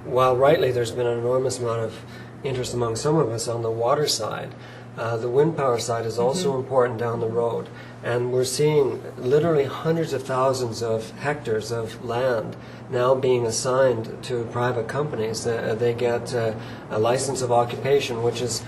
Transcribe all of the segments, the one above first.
while rightly there's been an enormous amount of interest among some of us on the water side, the wind power side is also important down the road. And we're seeing literally hundreds of thousands of hectares of land now being assigned to private companies. They get a license of occupation, which is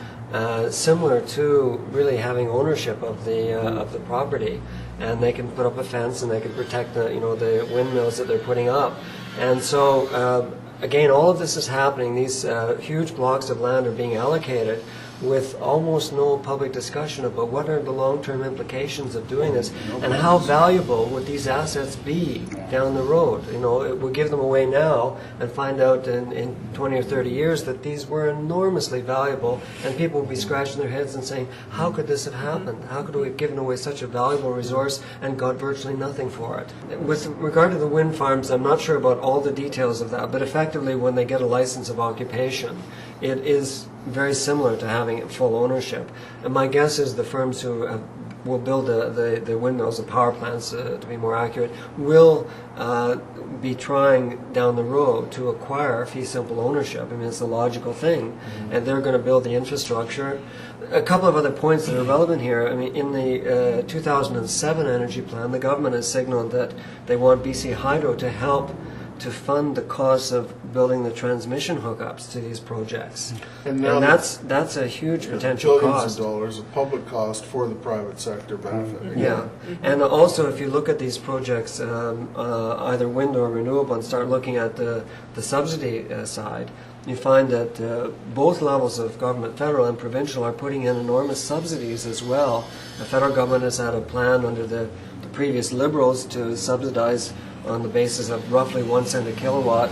similar to really having ownership of the property, and they can put up a fence and they can protect the the windmills that they're putting up. And so again, all of this is happening. These huge blocks of land are being allocated with almost no public discussion about what are the long-term implications of doing this, and how valuable would these assets be down the road. We'll give them away now and find out in 20 or 30 years that these were enormously valuable, and people will be scratching their heads and saying, how could this have happened? How could we have given away such a valuable resource and got virtually nothing for it? With regard to the wind farms, I'm not sure about all the details of that, but effectively when they get a license of occupation, it is very similar to having full ownership. And my guess is the firms who will build the windmills, the power plants, to be more accurate, will be trying down the road to acquire fee simple ownership. I mean, it's a logical thing. And they're going to build the infrastructure. A couple of other points that are relevant here. I mean, in the 2007 energy plan, the government has signaled that they want BC Hydro to help to fund the cost of building the transmission hookups to these projects. And that's a huge potential cost. Billions of dollars of public cost for the private sector benefit. Yeah. And also if you look at these projects, either wind or renewable, and start looking at the subsidy side, you find that both levels of government, federal and provincial, are putting in enormous subsidies as well. The federal government has had a plan under the previous Liberals to subsidize on the basis of roughly 1 cent a kilowatt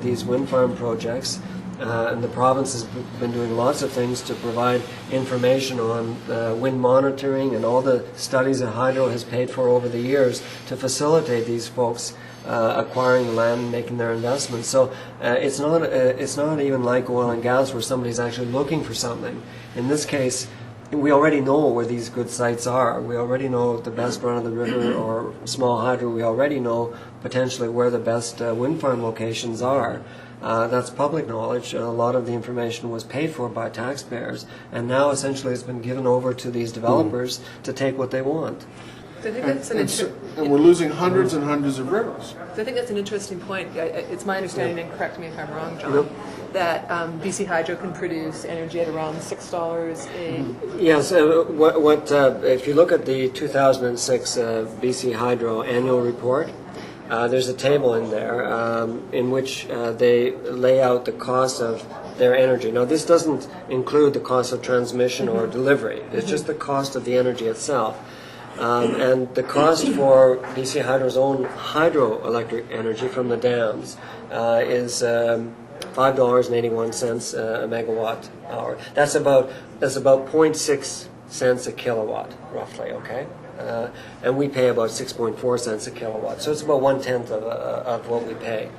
these wind farm projects. And the province has been doing lots of things to provide information on wind monitoring and all the studies that Hydro has paid for over the years to facilitate these folks acquiring land and making their investments. So it's not even like oil and gas where somebody's actually looking for something. In this case, we already know where these good sites are. We already know the best run-of-the-river or small hydro. We already know potentially where the best wind farm locations are. That's public knowledge. A lot of the information was paid for by taxpayers, and now essentially it's been given over to these developers to take what they want. I think that's and we're losing hundreds and hundreds of rivers. I think that's an interesting point. It's my understanding, and correct me if I'm wrong, John, that BC Hydro can produce energy at around $6 a... Yes, if you look at the 2006 BC Hydro annual report, there's a table in there in which they lay out the cost of their energy. Now, this doesn't include the cost of transmission or delivery. It's just the cost of the energy itself. And the cost for BC Hydro's own hydroelectric energy from the dams is $5.81 a megawatt hour. That's about 0.6 cents a kilowatt, roughly. Okay, and we pay about 6.4 cents a kilowatt. So it's about 1/10 of what we pay.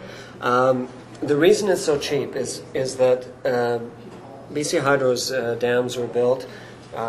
The reason it's so cheap is that BC Hydro's dams were built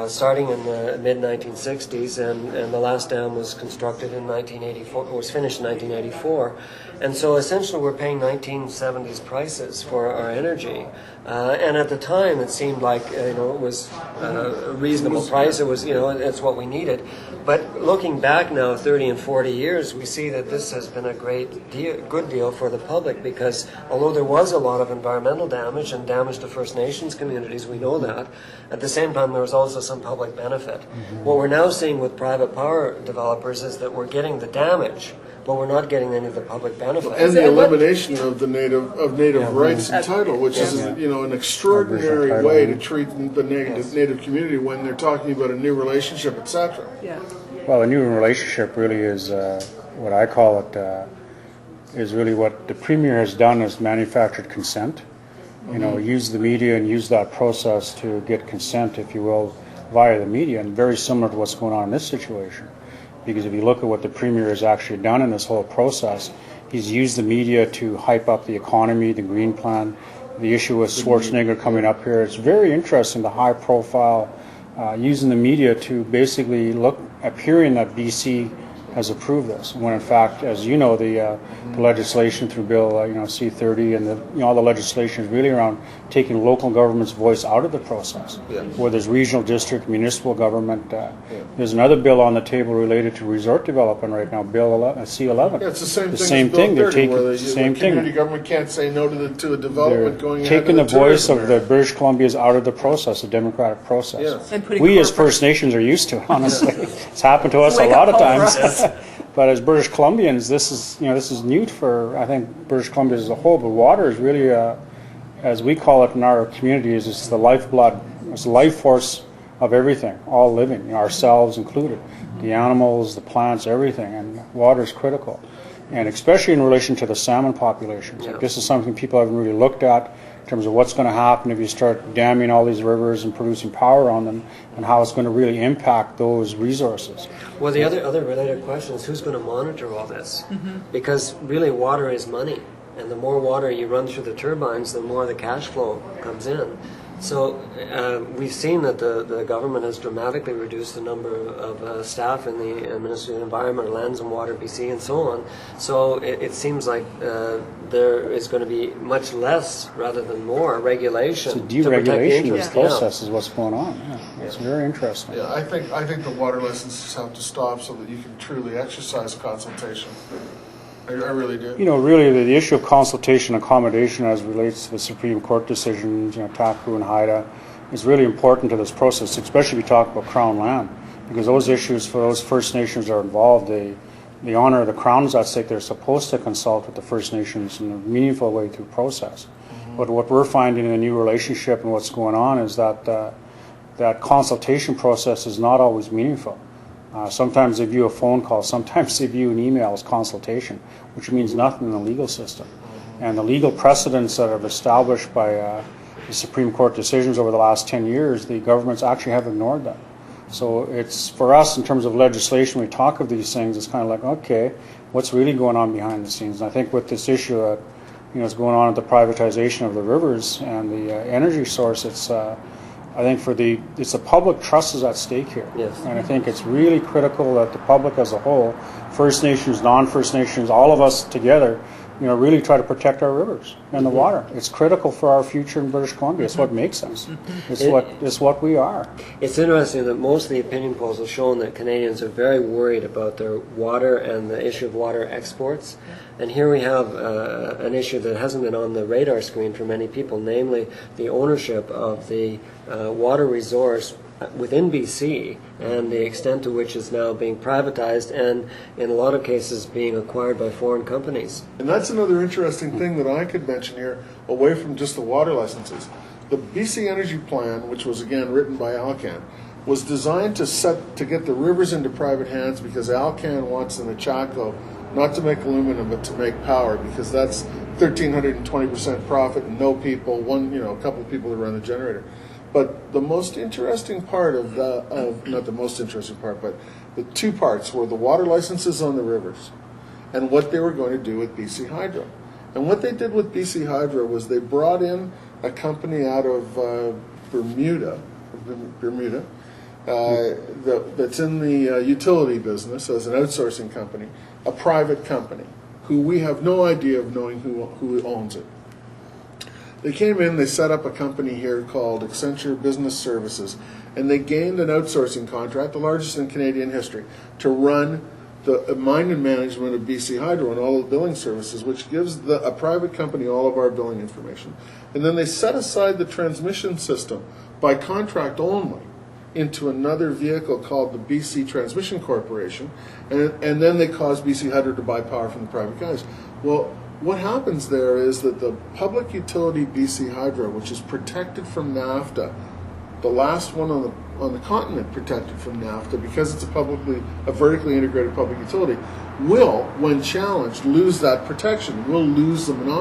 starting in the mid-1960s, and the last dam was constructed in 1984, was finished in 1984. And so essentially we're paying 1970s prices for our energy. And at the time it seemed like, it was a reasonable price. It was, it's what we needed. But looking back now 30 and 40 years, we see that this has been a good deal for the public, because although there was a lot of environmental damage and damage to First Nations communities, we know that, at the same time there was also some public benefit. What we're now seeing with private power developers is that we're getting the damage, but we're not getting any of the public benefit. And the elimination of the native rights and title, which is an extraordinary way to treat the native community when they're talking about a new relationship, etc. Yeah. Well, a new relationship really is what I call it is really what the Premier has done is manufactured consent. Use the media and use that process to get consent, if you will, via the media, and very similar to what's going on in this situation. Because if you look at what the Premier has actually done in this whole process, he's used the media to hype up the economy, the Green Plan, the issue with Schwarzenegger coming up here. It's very interesting, the high profile, using the media to basically appearing that BC has approved this. When in fact, as you know, the legislation through Bill C-30 and all the legislation is really around taking local government's voice out of the process. Yeah. Where there's regional, district, municipal government. There's another bill on the table related to resort development right now, Bill C-11. Yeah, it's the same The thing. same as thing. Bill They're 30, taking where the same the community thing. government can't say no to a development going ahead. Taking the of voice of the tourism British Columbians out of the process, the democratic process. Yes. And putting We as corporate- First Nations are used to it, honestly. It's happened to us a Wake lot up of call for times. us. But as British Columbians, this is new for, I think, British Columbia as a whole. But water is really, as we call it in our communities, it's the lifeblood, it's the life force of everything, all living, ourselves included, the animals, the plants, everything. And water is critical. And especially in relation to the salmon populations. Yeah. Like, this is something people haven't really looked at in terms of what's going to happen if you start damming all these rivers and producing power on them, and how it's going to really impact those resources. Well, the other related question is who's going to monitor all this? Because really water is money, and the more water you run through the turbines, the more the cash flow comes in. So we've seen that the government has dramatically reduced the number of staff in the Ministry of Environment, Lands and Water, BC, and so on. So it seems like there is going to be much less rather than more regulation It's a to protect the deregulation of interest. the process is what's going on. Yeah. It's very interesting. Yeah, I think the water licenses have to stop so that you can truly exercise consultation. I really do. Really the issue of consultation and accommodation as relates to the Supreme Court decisions, Taku and Haida, is really important to this process, especially if we talk about Crown land, because those issues for those First Nations that are involved, the honor of the Crown is at stake. They're supposed to consult with the First Nations in a meaningful way through process. But what we're finding in the new relationship and what's going on is that that consultation process is not always meaningful. Sometimes they view a phone call, sometimes they view an email as consultation, which means nothing in the legal system. And the legal precedents that have established by the Supreme Court decisions over the last 10 years, the governments actually have ignored them. So it's, for us, in terms of legislation, we talk of these things, it's kind of like, okay, what's really going on behind the scenes? And I think with this issue that is going on with the privatization of the rivers and the energy source, it's I think it's the public trust is at stake here. Yes. And I think it's really critical that the public as a whole, First Nations, non-First Nations, all of us together, really try to protect our rivers and the water. It's critical for our future in British Columbia. It's what makes us. It's what we are. It's interesting that most of the opinion polls have shown that Canadians are very worried about their water and the issue of water exports. And here we have an issue that hasn't been on the radar screen for many people, namely the ownership of the water resource within BC and the extent to which it's now being privatized and in a lot of cases being acquired by foreign companies. And that's another interesting thing that I could mention here, away from just the water licenses. The BC Energy Plan, which was again written by Alcan, was designed to get the rivers into private hands because Alcan wants in the Chaco not to make aluminum but to make power, because that's 1,320% profit and no people, a couple of people to run the generator. But the most interesting part not the most interesting part, but the two parts were the water licenses on the rivers and what they were going to do with BC Hydro. And what they did with BC Hydro was they brought in a company out of Bermuda, that's in the utility business as an outsourcing company, a private company, who we have no idea of knowing who owns it. They came in, they set up a company here called Accenture Business Services, and they gained an outsourcing contract, the largest in Canadian history, to run the mine and management of BC Hydro and all the billing services, which gives a private company all of our billing information. And then they set aside the transmission system by contract only into another vehicle called the BC Transmission Corporation, and then they caused BC Hydro to buy power from the private guys. Well, what happens there is that the public utility BC Hydro, which is protected from NAFTA, the last one on the continent protected from NAFTA because it's a vertically integrated public utility, will, when challenged, lose that protection. Will lose the monopoly.